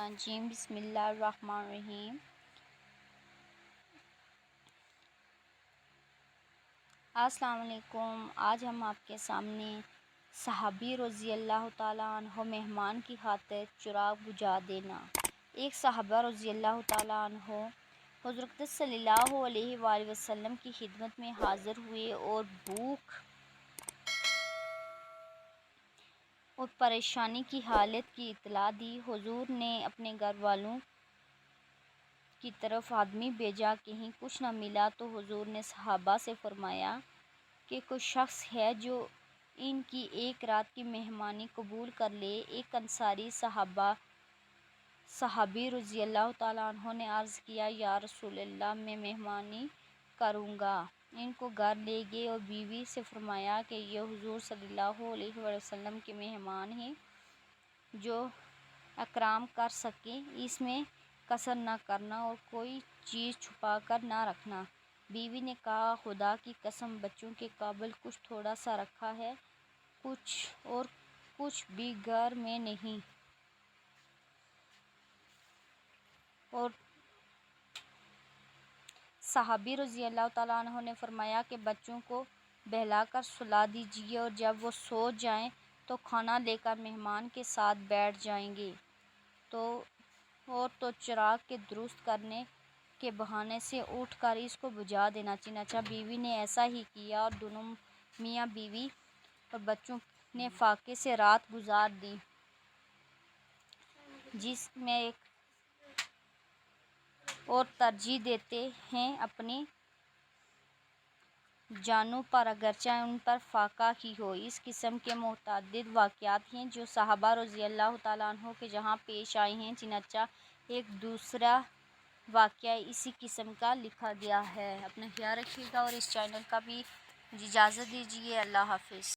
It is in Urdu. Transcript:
الرجیم بسم اللہ الرحمن الرحیم۔ السلام علیکم۔ آج ہم آپ کے سامنے صحابی رضی اللہ تعالیٰ عنہ مہمان کی خاطر چراغ بجھا دینا۔ ایک صحابہ رضی اللہ تعالیٰ عنہ حضور اقدس صلی اللہ علیہ وآلہ وسلم کی خدمت میں حاضر ہوئے اور بھوک اور پریشانی کی حالت کی اطلاع دی۔ حضور نے اپنے گھر والوں کی طرف آدمی بھیجا، کہیں کچھ نہ ملا تو حضور نے صحابہ سے فرمایا کہ کوئی شخص ہے جو ان کی ایک رات کی مہمانی قبول کر لے۔ ایک انصاری صحابی رضی اللہ تعالیٰ عنہ نے عرض کیا، یا رسول اللہ، میں مہمانی کروں گا۔ ان کو گھر لے گئے اور بیوی سے فرمایا کہ یہ حضور صلی اللہ علیہ وسلم کے مہمان ہیں، جو اکرام کر سکیں اس میں کسر نہ کرنا اور کوئی چیز چھپا کر نہ رکھنا۔ بیوی نے کہا، خدا کی قسم، بچوں کے قابل کچھ تھوڑا سا رکھا ہے، کچھ بھی گھر میں نہیں۔ اور صحابی رضی اللہ تعالیٰ عنہ نے فرمایا کہ بچوں کو بہلا کر سلا دیجیے اور جب وہ سو جائیں تو کھانا لے کر مہمان کے ساتھ بیٹھ جائیں گے تو چراغ کے درست کرنے کے بہانے سے اٹھ کر اس کو بجھا دینا۔ چنانچہ بیوی نے ایسا ہی کیا اور دونوں میاں بیوی اور بچوں نے فاقے سے رات گزار دی، جس میں ایک اور ترجیح دیتے ہیں اپنی جانوں پر، اگرچہ ان پر فاقہ ہی ہو۔ اس قسم کے متعدد واقعات ہیں جو صحابہ رضی اللہ تعالیٰ عنہ کے جہاں پیش آئے ہیں۔ چنانچہ ایک دوسرا واقعہ اسی قسم کا لکھا گیا ہے۔ اپنا خیال رکھیے گا اور اس چینل کا بھی اجازت دیجیے۔ اللہ حافظ۔